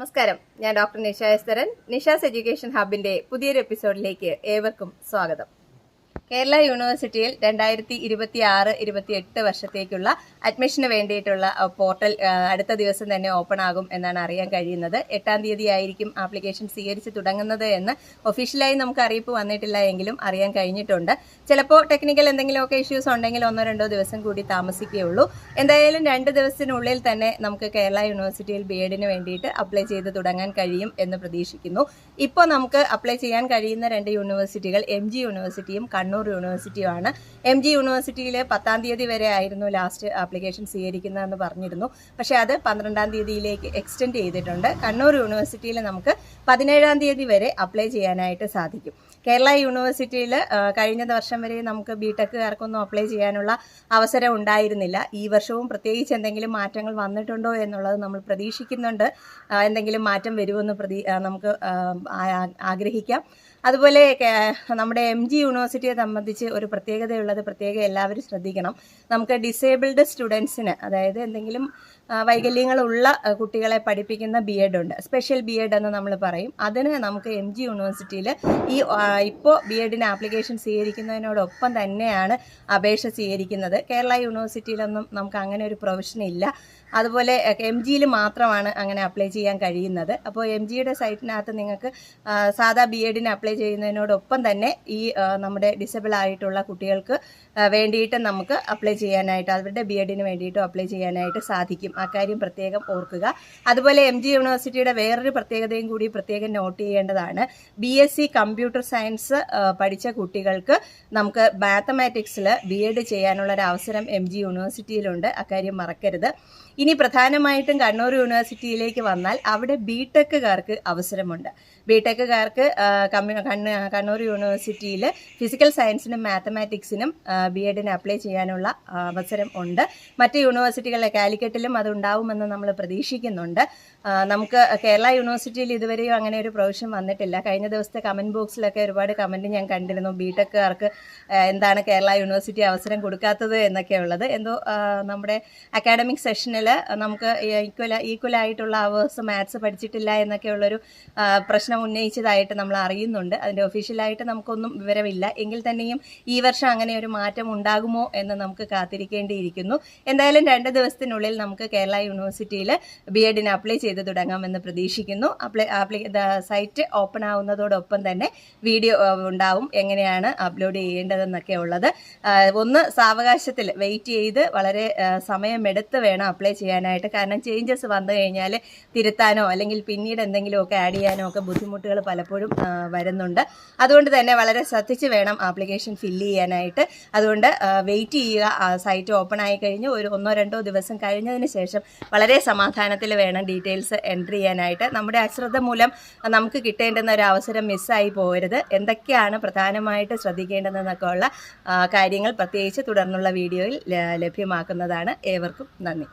നമസ്കാരം, ഞാൻ doctor Nisha എസ്തരൻ. Nisha's education ഹബിന്റെ പുതിയൊരു എപ്പിസോഡിലേക്ക് ഏവർക്കും സ്വാഗതം. കേരള യൂണിവേഴ്സിറ്റിയിൽ 2026-28 വർഷത്തേക്കുള്ള അഡ്മിഷന് വേണ്ടിയിട്ടുള്ള പോർട്ടൽ അടുത്ത ദിവസം തന്നെ ഓപ്പൺ ആകും എന്നാണ് അറിയാൻ കഴിയുന്നത്. 8-ാം തീയതി ആയിരിക്കും ആപ്ലിക്കേഷൻ സ്വീകരിച്ച് തുടങ്ങുന്നത് എന്ന് ഒഫീഷ്യലായി നമുക്ക് അറിയിപ്പ് വന്നിട്ടില്ല എങ്കിലും അറിയാൻ കഴിഞ്ഞിട്ടുണ്ട്. ചിലപ്പോൾ ടെക്നിക്കൽ എന്തെങ്കിലുമൊക്കെ ഇഷ്യൂസ് ഉണ്ടെങ്കിൽ 1-2 ദിവസം കൂടി താമസിക്കുകയുള്ളൂ. എന്തായാലും 2 ദിവസത്തിനുള്ളിൽ തന്നെ നമുക്ക് കേരള യൂണിവേഴ്സിറ്റിയിൽ BEdന് വേണ്ടിയിട്ട് അപ്ലൈ ചെയ്ത് തുടങ്ങാൻ കഴിയും എന്ന് പ്രതീക്ഷിക്കുന്നു. ഇപ്പോൾ നമുക്ക് അപ്ലൈ ചെയ്യാൻ കഴിയുന്ന 2 യൂണിവേഴ്സിറ്റികൾ MG യൂണിവേഴ്സിറ്റിയും കണ്ണൂർ യൂണിവേഴ്സിറ്റിയുമാണ്. MG യൂണിവേഴ്സിറ്റിയിൽ 10-ാം തീയതി വരെ ആയിരുന്നു ലാസ്റ്റ് ആപ്ലിക്കേഷൻ സ്വീകരിക്കുന്നതെന്ന് പറഞ്ഞിരുന്നു. പക്ഷേ അത് 12-ാം തീയതിയിലേക്ക് എക്സ്റ്റെൻഡ് ചെയ്തിട്ടുണ്ട്. കണ്ണൂർ യൂണിവേഴ്സിറ്റിയിൽ നമുക്ക് 17-ാം തീയതി വരെ അപ്ലൈ ചെയ്യാനായിട്ട് സാധിക്കും. കേരള യൂണിവേഴ്സിറ്റിയിൽ കഴിഞ്ഞ വർഷം വരെ നമുക്ക് BTechകാർക്കൊന്നും അപ്ലൈ ചെയ്യാനുള്ള അവസരം ഉണ്ടായിരുന്നില്ല. ഈ വർഷവും പ്രത്യേകിച്ച് എന്തെങ്കിലും മാറ്റങ്ങൾ വന്നിട്ടുണ്ടോ എന്നുള്ളത് നമ്മൾ പ്രതീക്ഷിക്കുന്നുണ്ട്. എന്തെങ്കിലും മാറ്റം വരുമെന്ന് നമുക്ക് ആഗ്രഹിക്കാം. അതുപോലെ നമ്മുടെ MG യൂണിവേഴ്സിറ്റിയെ സംബന്ധിച്ച് ഒരു പ്രത്യേകതയുള്ളത് എല്ലാവരും ശ്രദ്ധിക്കണം. നമുക്ക് ഡിസേബിൾഡ് സ്റ്റുഡൻസിന്, അതായത് എന്തെങ്കിലും വൈകല്യങ്ങളുള്ള കുട്ടികളെ പഠിപ്പിക്കുന്ന BEd ഉണ്ട്, സ്പെഷ്യൽ BEd എന്ന് നമ്മൾ പറയും. അതിന് നമുക്ക് MG യൂണിവേഴ്സിറ്റിയിൽ ഇപ്പോൾ BEdന് ആപ്ലിക്കേഷൻ സ്വീകരിക്കുന്നതിനോടൊപ്പം തന്നെയാണ് അപേക്ഷ സ്വീകരിക്കുന്നത്. കേരള യൂണിവേഴ്സിറ്റിയിലൊന്നും നമുക്ക് അങ്ങനെ ഒരു പ്രൊവിഷൻ ഇല്ല. അതുപോലെ MGയിൽ മാത്രമാണ് അങ്ങനെ അപ്ലൈ ചെയ്യാൻ കഴിയുന്നത്. അപ്പോൾ MGയുടെ സൈറ്റിനകത്ത് നിങ്ങൾക്ക് സാധാ BEdന് അപ്ലൈ ചെയ്യുന്നതിനോടൊപ്പം തന്നെ ഈ നമ്മുടെ ഡിസബിൾ ആയിട്ടുള്ള കുട്ടികൾക്ക് വേണ്ടിയിട്ട് നമുക്ക് അപ്ലൈ ചെയ്യാനായിട്ട്, അവരുടെ BEdന് വേണ്ടിയിട്ടും അപ്ലൈ ചെയ്യാനായിട്ട് സാധിക്കും. അക്കാര്യം പ്രത്യേകം ഓർക്കുക. അതുപോലെ MG യൂണിവേഴ്സിറ്റിയുടെ വേറൊരു പ്രത്യേകതയും കൂടി പ്രത്യേകം നോട്ട് ചെയ്യേണ്ടതാണ്. BSc കമ്പ്യൂട്ടർ സയൻസ് പഠിച്ച കുട്ടികൾക്ക് നമുക്ക് മാത്തമാറ്റിക്സിൽ BEd ചെയ്യാനുള്ള ഒരു അവസരം MG യൂണിവേഴ്സിറ്റിയിലുണ്ട്. അക്കാര്യം മറക്കരുത്. ഇനി പ്രധാനമായിട്ടും കണ്ണൂർ യൂണിവേഴ്സിറ്റിയിലേക്ക് വന്നാൽ അവിടെ BTechകാർക്ക് അവസരമുണ്ട്. BTechകാർക്ക് കണ്ണൂർ യൂണിവേഴ്സിറ്റിയിൽ ഫിസിക്കൽ സയൻസിനും മാത്തമാറ്റിക്സിനും BEdന് അപ്ലൈ ചെയ്യാനുള്ള അവസരം ഉണ്ട്. മറ്റ് യൂണിവേഴ്സിറ്റികളിലെ കാലിക്കറ്റിലും അതുണ്ടാവുമെന്ന് നമ്മൾ പ്രതീക്ഷിക്കുന്നുണ്ട്. നമുക്ക് കേരള യൂണിവേഴ്സിറ്റിയിൽ ഇതുവരെയും അങ്ങനെ ഒരു പ്രൊവിഷൻ വന്നിട്ടില്ല. കഴിഞ്ഞ ദിവസത്തെ കമൻറ്റ് ബോക്സിലൊക്കെ ഒരുപാട് കമൻറ്റ് ഞാൻ കണ്ടിരുന്നു. BTechകാർക്ക് എന്താണ് കേരള യൂണിവേഴ്സിറ്റി അവസരം കൊടുക്കാത്തത് എന്നൊക്കെ ഉള്ളത്. എന്തോ നമ്മുടെ അക്കാഡമിക് സെഷനിൽ നമുക്ക് ഈക്വലായിട്ടുള്ള അവേഴ്സ് മാത്സ് പഠിച്ചിട്ടില്ല എന്നൊക്കെയുള്ളൊരു പ്രശ്നം ഉന്നയിച്ചതായിട്ട് നമ്മൾ അറിയുന്നുണ്ട്. അതിൻ്റെ ഒഫീഷ്യലായിട്ട് നമുക്കൊന്നും വിവരമില്ല. എങ്കിൽ തന്നെയും ഈ വർഷം അങ്ങനെ ഒരു മാറ്റം ഉണ്ടാകുമോ എന്ന് നമുക്ക് കാത്തിരിക്കേണ്ടിയിരിക്കുന്നു. എന്തായാലും 2 ദിവസത്തിനുള്ളിൽ നമുക്ക് കേരള യൂണിവേഴ്സിറ്റിയിൽ BEdന് അപ്ലൈ ചെയ്ത് തുടങ്ങാമെന്ന് പ്രതീക്ഷിക്കുന്നു. സൈറ്റ് ഓപ്പൺ ആവുന്നതോടൊപ്പം തന്നെ വീഡിയോ ഉണ്ടാവും, എങ്ങനെയാണ് അപ്ലോഡ് ചെയ്യേണ്ടതെന്നൊക്കെ ഉള്ളത്. ഒന്ന് സാവകാശത്തിൽ വെയിറ്റ് ചെയ്ത് വളരെ സമയമെടുത്ത് വേണം അപ്ലൈ ചെയ്യാനായിട്ട്. കാരണം ചേഞ്ചസ് വന്നു കഴിഞ്ഞാൽ തിരുത്താനോ അല്ലെങ്കിൽ പിന്നീട് എന്തെങ്കിലുമൊക്കെ ആഡ് ചെയ്യാനോ ഒക്കെ ബുദ്ധിമുട്ടുകൾ പലപ്പോഴും വരുന്നുണ്ട്. അതുകൊണ്ട് തന്നെ വളരെ ശ്രദ്ധിച്ച് വേണം ആപ്ലിക്കേഷൻ ഫില്ല് ചെയ്യാനായിട്ട്. അതുകൊണ്ട് വെയിറ്റ് ചെയ്യുക. സൈറ്റ് ഓപ്പൺ ആയി കഴിഞ്ഞ് ഒരു 1-2 ദിവസം കഴിഞ്ഞതിന് ശേഷം വളരെ സമാധാനത്തിൽ വേണം ഡീറ്റെയിൽസ് എൻട്രി ചെയ്യാനായിട്ട്. നമ്മുടെ അശ്രദ്ധ മൂലം നമുക്ക് കിട്ടേണ്ടുന്ന ഒരു അവസരം മിസ്സായി പോകരുത്. എന്തൊക്കെയാണ് പ്രധാനമായിട്ട് ശ്രദ്ധിക്കേണ്ടതെന്നൊക്കെ ഉള്ള കാര്യങ്ങൾ പ്രത്യേകിച്ച് തുടർന്നുള്ള വീഡിയോയിൽ ലഭ്യമാക്കുന്നതാണ്. ഏവർക്കും നന്ദി.